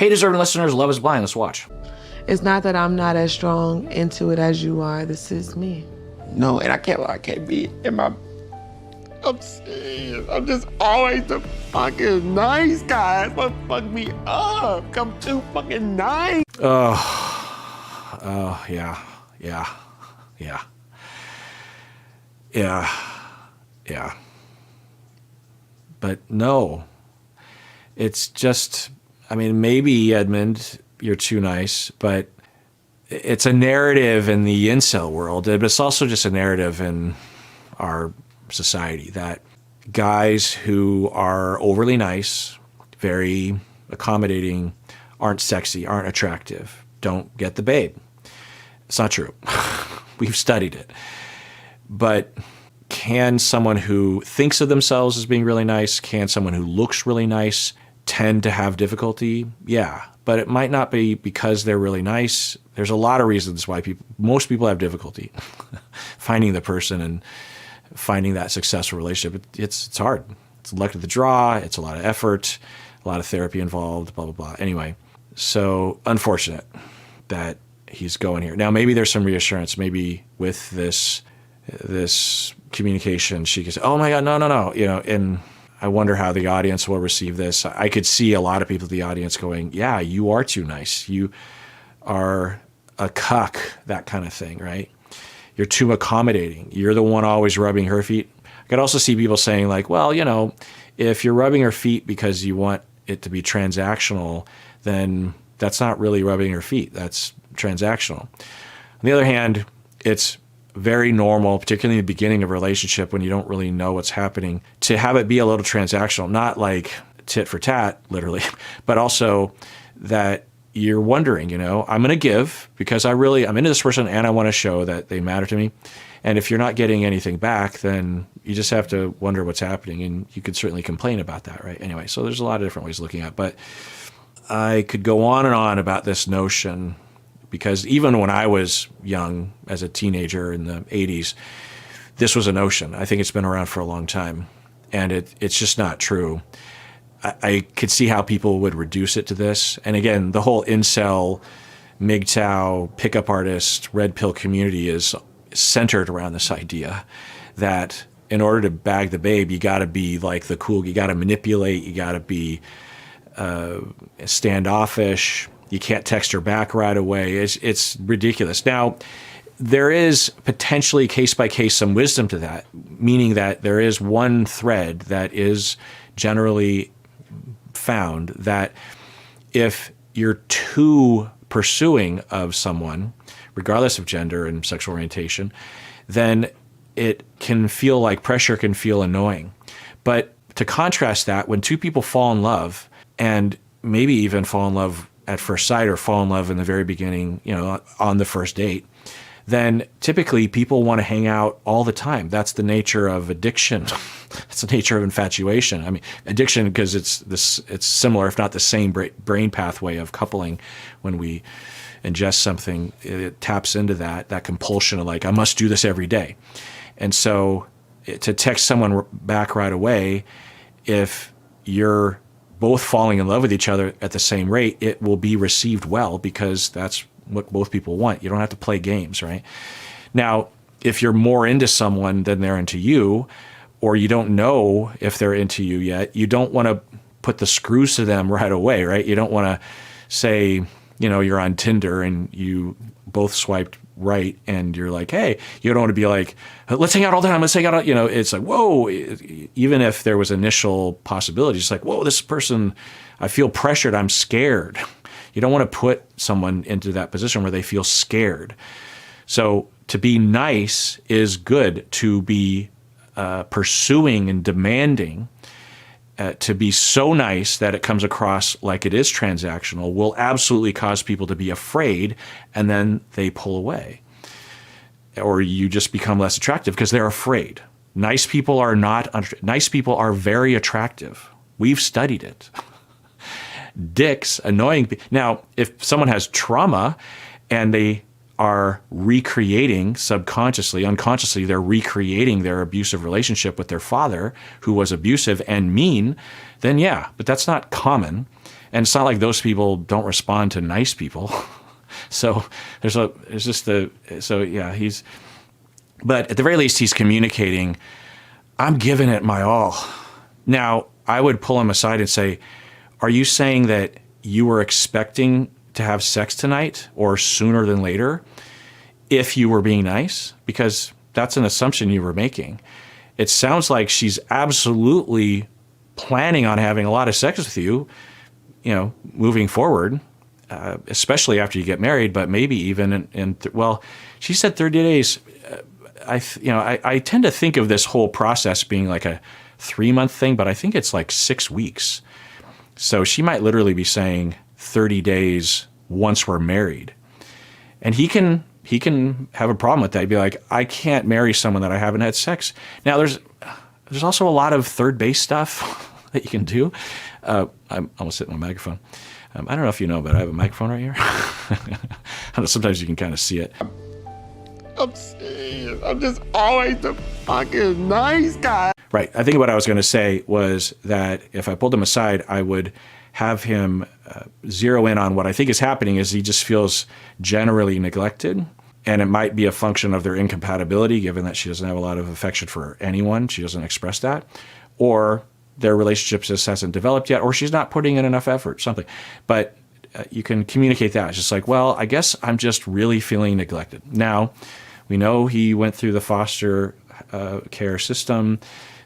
Hey, deserving listeners, Love is Blind. Let's watch. It's not that I'm not as strong into it as you are. This is me. No, and I can't be in my... I'm serious. I'm just always the fucking nice guy. That's what fucked me up. I'm too fucking nice. Oh, yeah. But no, it's just, I mean, maybe, Edmund, you're too nice, but it's a narrative in the incel world, but it's also just a narrative in our society that guys who are overly nice, very accommodating, aren't sexy, aren't attractive, don't get the babe. It's not true. We've studied it. But can someone who thinks of themselves as being really nice, can someone who looks really nice tend to have difficulty? Yeah, but it might not be because they're really nice. There's a lot of reasons why most people have difficulty finding the person and finding that successful relationship. It's hard. It's luck of the draw. It's a lot of effort, a lot of therapy involved, blah, blah, blah. Anyway, so unfortunate that he's going here. Now, maybe there's some reassurance. Maybe with this communication, she could say, oh my God, no. And I wonder how the audience will receive this. I could see a lot of people in the audience going, yeah, you are too nice. You are a cuck, that kind of thing, right? You're too accommodating. You're the one always rubbing her feet. I could also see people saying like, well, if you're rubbing her feet because you want it to be transactional, then that's not really rubbing her feet. That's transactional. On the other hand, it's very normal, particularly in the beginning of a relationship when you don't really know what's happening, to have it be a little transactional, not like tit for tat, literally, but also that you're wondering, I'm going to give because I'm into this person and I want to show that they matter to me. And if you're not getting anything back, then you just have to wonder what's happening. And you could certainly complain about that, right? Anyway, so there's a lot of different ways of looking at it. But I could go on and on about this notion because even when I was young, as a teenager in the 80s, this was a notion. I think it's been around for a long time. And it's just not true. I could see how people would reduce it to this. And again, the whole incel, MGTOW, pickup artist, red pill community is centered around this idea that in order to bag the babe, you got to be like the cool, you got to manipulate, you got to be standoffish, you can't text her back right away. It's ridiculous. Now, there is potentially case by case some wisdom to that, meaning that there is one thread that is generally found that if you're too pursuing of someone, regardless of gender and sexual orientation, then it can feel like pressure, can feel annoying. But to contrast that, when two people fall in love and maybe even fall in love at first sight or fall in love in the very beginning, on the first date, then typically people want to hang out all the time. That's the nature of addiction. It's the nature of infatuation. I mean, addiction, because it's similar, if not the same brain pathway of coupling. When we ingest something, it taps into that compulsion of like, I must do this every day. And so to text someone back right away, if you're both falling in love with each other at the same rate, it will be received well because that's what both people want. You don't have to play games, right? Now, if you're more into someone than they're into you, or you don't know if they're into you yet, you don't want to put the screws to them right away, right? You don't want to say, you're on Tinder and you both swiped right and you're like, hey, you don't want to be like, let's hang out all the time. Let's hang out. It's like, whoa, even if there was initial possibility, it's like, whoa, this person, I feel pressured. I'm scared. You don't want to put someone into that position where they feel scared. So to be nice is good. To be pursuing and demanding, to be so nice that it comes across like it is transactional, will absolutely cause people to be afraid, and then they pull away. Or you just become less attractive because they're afraid. Nice people are nice people are very attractive. We've studied it. Dicks, annoying people. Now, if someone has trauma and they are recreating subconsciously, unconsciously, they're recreating their abusive relationship with their father, who was abusive and mean, then yeah, but that's not common. And it's not like those people don't respond to nice people. So but at the very least, he's communicating, I'm giving it my all. Now, I would pull him aside and say, are you saying that you were expecting to have sex tonight or sooner than later if you were being nice? Because that's an assumption you were making. It sounds like she's absolutely planning on having a lot of sex with you, moving forward, especially after you get married, but maybe even she said 30 days. I tend to think of this whole process being like a 3-month thing, but I think it's like 6 weeks. So she might literally be saying 30 days once we're married. And he can have a problem with that. He'd be like, I can't marry someone that I haven't had sex. Now, there's also a lot of third base stuff that you can do. I'm almost hitting my microphone. I don't know if you know, but I have a microphone right here. I don't know, sometimes you can kind of see it. I'm serious. I'm just always the fucking nice guy. Right. I think what I was going to say was that if I pulled him aside, I would have him zero in on what I think is happening is he just feels generally neglected. And it might be a function of their incompatibility, given that she doesn't have a lot of affection for anyone. She doesn't express that. Or their relationship just hasn't developed yet, or she's not putting in enough effort, something. But you can communicate that. It's just like, well, I guess I'm just really feeling neglected. Now, we know he went through the foster care system.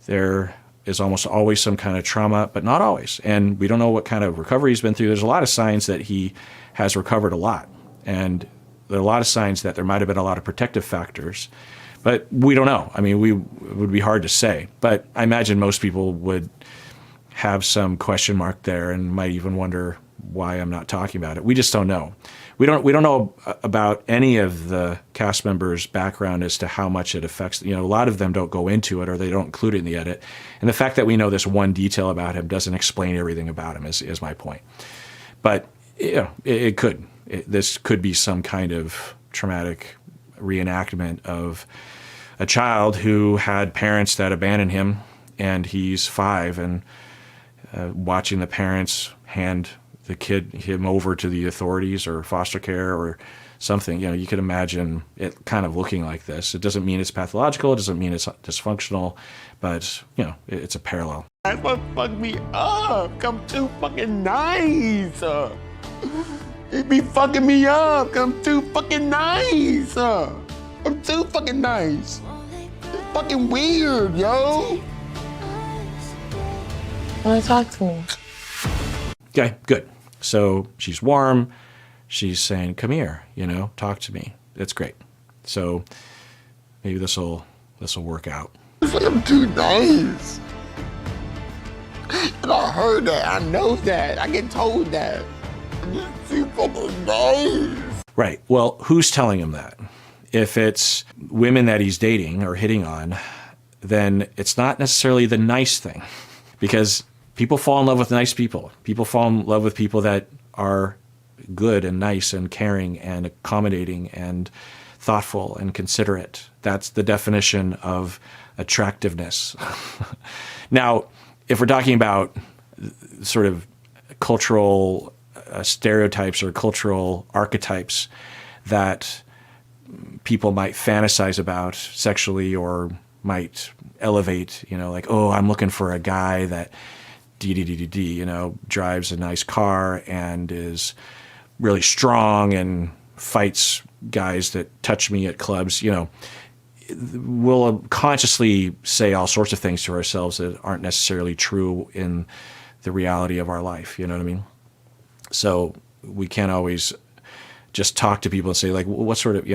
There is almost always some kind of trauma, but not always. And we don't know what kind of recovery he's been through. There's a lot of signs that he has recovered a lot. And there are a lot of signs that there might have been a lot of protective factors. But we don't know. I mean, it would be hard to say. But I imagine most people would have some question mark there and might even wonder why I'm not talking about it. We just don't know. We don't know about any of the cast members' background as to how much it affects. A lot of them don't go into it or they don't include it in the edit. And the fact that we know this one detail about him doesn't explain everything about him is my point. But it could. This could be some kind of traumatic reenactment of a child who had parents that abandoned him, and he's 5, and watching the parents hand him over to the authorities or foster care or something. You could imagine it kind of looking like this. It doesn't mean it's pathological. It doesn't mean it's dysfunctional, but it's a parallel. That's what fucked me up. I'm too fucking nice. He be fucking me up 'cause I'm too fucking nice. I'm too fucking nice. It's fucking weird, yo. Want to talk to me? Okay, good. So she's warm. She's saying, come here, talk to me. That's great. So maybe this will work out. It's like I'm too nice. And I heard that. I know that. I get told that. I'm just too fucking nice. Right. Well, who's telling him that? If it's women that he's dating or hitting on, then it's not necessarily the nice thing, because people fall in love with nice people. People fall in love with people that are good and nice and caring and accommodating and thoughtful and considerate. That's the definition of attractiveness. Now, if we're talking about sort of cultural stereotypes or cultural archetypes that people might fantasize about sexually or might elevate, like, oh, I'm looking for a guy that drives a nice car and is really strong and fights guys that touch me at clubs, we'll consciously say all sorts of things to ourselves that aren't necessarily true in the reality of our life. You know what I mean? So we can't always just talk to people and say, like, what sort of,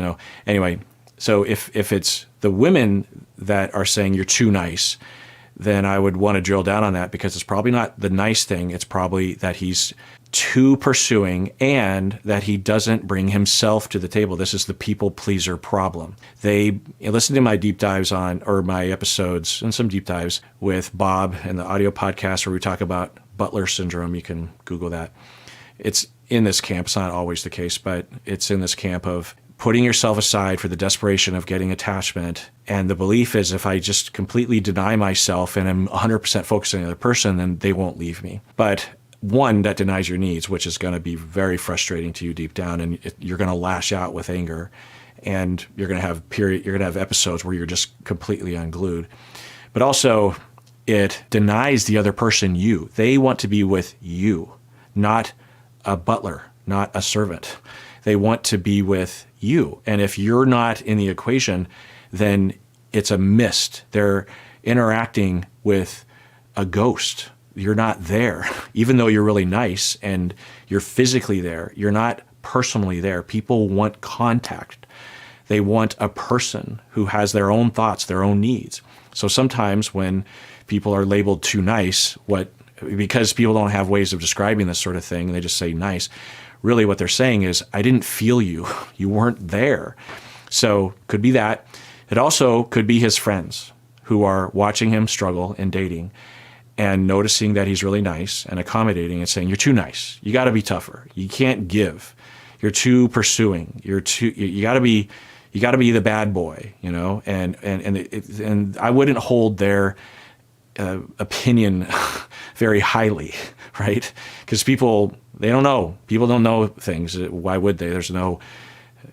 anyway. So if it's the women that are saying you're too nice, then I would want to drill down on that, because it's probably not the nice thing. It's probably that he's too pursuing and that he doesn't bring himself to the table. This is the people pleaser problem. Listen to my deep dives or my episodes and some deep dives with Bob and the audio podcast where we talk about Butler syndrome. You can Google that. It's in this camp. It's not always the case, but it's in this camp of putting yourself aside for the desperation of getting attachment. And the belief is, if I just completely deny myself and am 100% focused on the other person, then they won't leave me. But one that denies your needs, which is going to be very frustrating to you deep down, and you're going to lash out with anger, and you're going to have episodes where you're just completely unglued. But also, it denies the other person you. They want to be with you, not a butler, not a servant. They want to be with you. And if you're not in the equation, then it's a mist. They're interacting with a ghost. You're not there. Even though you're really nice and you're physically there, you're not personally there. People want contact. They want a person who has their own thoughts, their own needs. So sometimes when people are labeled too nice, because people don't have ways of describing this sort of thing, and they just say nice, really what they're saying is, I didn't feel you. You weren't there. So could be that. It also could be his friends who are watching him struggle in dating and noticing that he's really nice and accommodating and saying, you're too nice. You got to be tougher. You can't give. You're too pursuing. You got to be the bad boy, you know? And I wouldn't hold their opinion very highly, right? Because people don't know. People don't know things. Why would they? There's no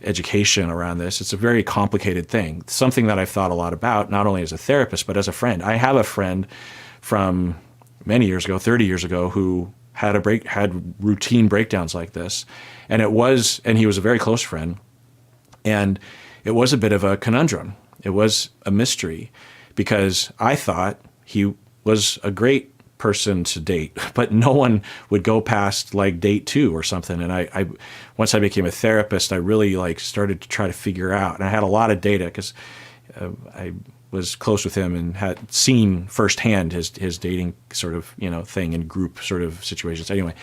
education around this. It's a very complicated thing. Something that I've thought a lot about, not only as a therapist, but as a friend. I have a friend from many years ago, 30 years ago, who had routine breakdowns like this. And he was a very close friend. And it was a bit of a conundrum. It was a mystery because I thought he was a great person to date, but no one would go past like date 2 or something. And I once I became a therapist, I really started to try to figure out, and I had a lot of data because I was close with him and had seen firsthand his dating sort of, thing in group sort of situations anyway.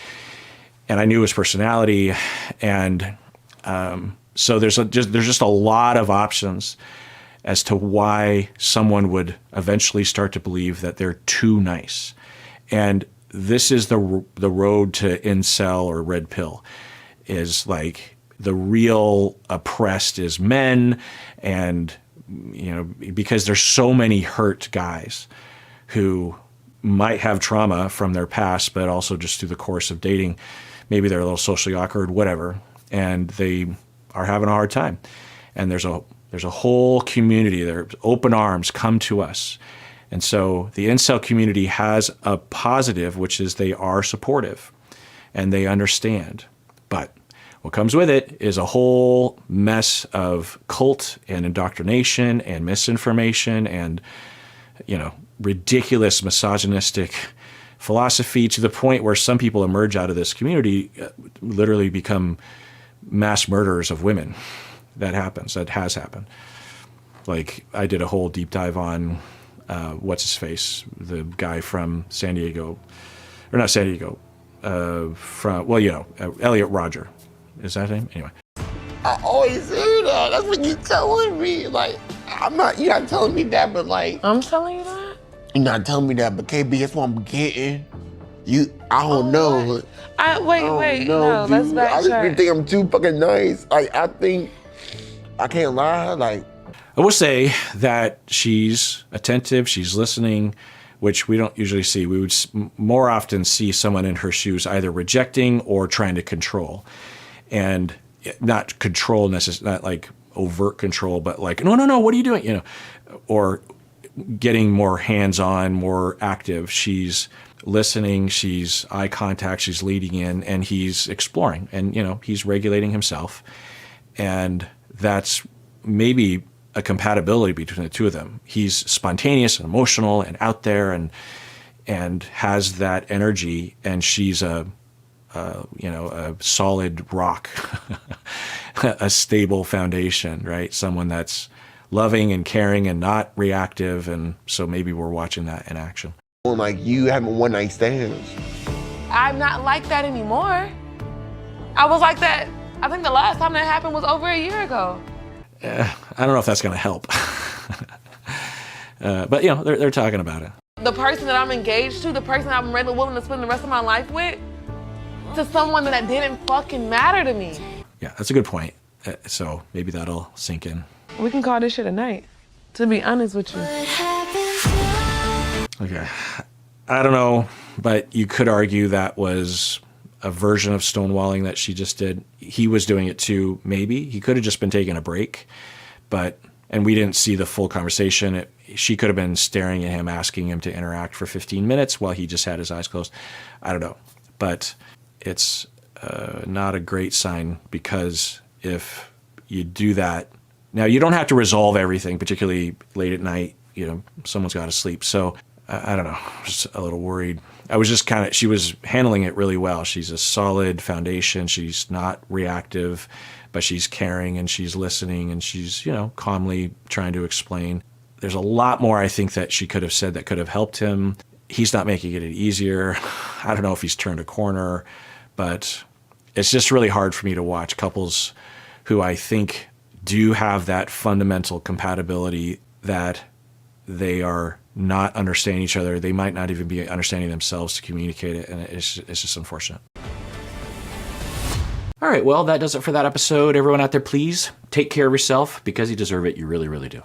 And I knew his personality. And so there's just a lot of options as to why someone would eventually start to believe that they're too nice. And this is the road to incel or red pill, is like the real oppressed is men. And, because there's so many hurt guys who might have trauma from their past, but also just through the course of dating, maybe they're a little socially awkward, whatever, and they are having a hard time. And there's a whole community there, open arms, come to us. And so the incel community has a positive, which is they are supportive and they understand. But what comes with it is a whole mess of cult and indoctrination and misinformation and, ridiculous misogynistic philosophy, to the point where some people emerge out of this community, literally become mass murderers of women. That has happened. Like, I did a whole deep dive on what's his face, the guy from San Diego, or not San Diego, Elliot Rodger. Is that his name? Anyway. I always hear that. That's what you telling me. Like, you're not telling me that, but I'm telling you that? You're not telling me that, but KB, that's what I'm getting. I don't know. Wait, no, let's backtrack. I just think I'm too fucking nice. I think, I can't lie, I will say that she's attentive, she's listening, which we don't usually see. We would more often see someone in her shoes either rejecting or trying to control. And not control necessarily, not like overt control, but like, no, what are you doing? Or getting more hands-on, more active. She's listening, she's eye contact, she's leading in, and he's exploring. And, he's regulating himself. And that's maybe a compatibility between the two of them. He's spontaneous and emotional and out there and has that energy, and she's a solid rock, a stable foundation, right? Someone that's loving and caring and not reactive. And so maybe we're watching that in action. Like, you having one night stands. I'm not like that anymore. I was like that, I think the last time that happened was over a year ago. I don't know if that's going to help. But, they're talking about it. The person that I'm engaged to, the person I'm really willing to spend the rest of my life with, to someone that didn't fucking matter to me. Yeah, that's a good point. So maybe that'll sink in. We can call this shit a night, to be honest with you. Okay. I don't know, but you could argue that was a version of stonewalling that she just did. He was doing it too, maybe. He could have just been taking a break, and we didn't see the full conversation. She could have been staring at him, asking him to interact for 15 minutes while he just had his eyes closed. I don't know. But it's not a great sign, because if you do that, now you don't have to resolve everything, particularly late at night. Someone's got to sleep. So I don't know, just a little worried. I was just she was handling it really well. She's a solid foundation. She's not reactive, but she's caring and she's listening and she's, calmly trying to explain. There's a lot more I think that she could have said that could have helped him. He's not making it any easier. I don't know if he's turned a corner, but it's just really hard for me to watch couples who I think do have that fundamental compatibility, that they are not understanding each other. They might not even be understanding themselves to communicate it, and it's just unfortunate. All right, well, that does it for that episode. Everyone out there, please take care of yourself, because you deserve it. You really, really do.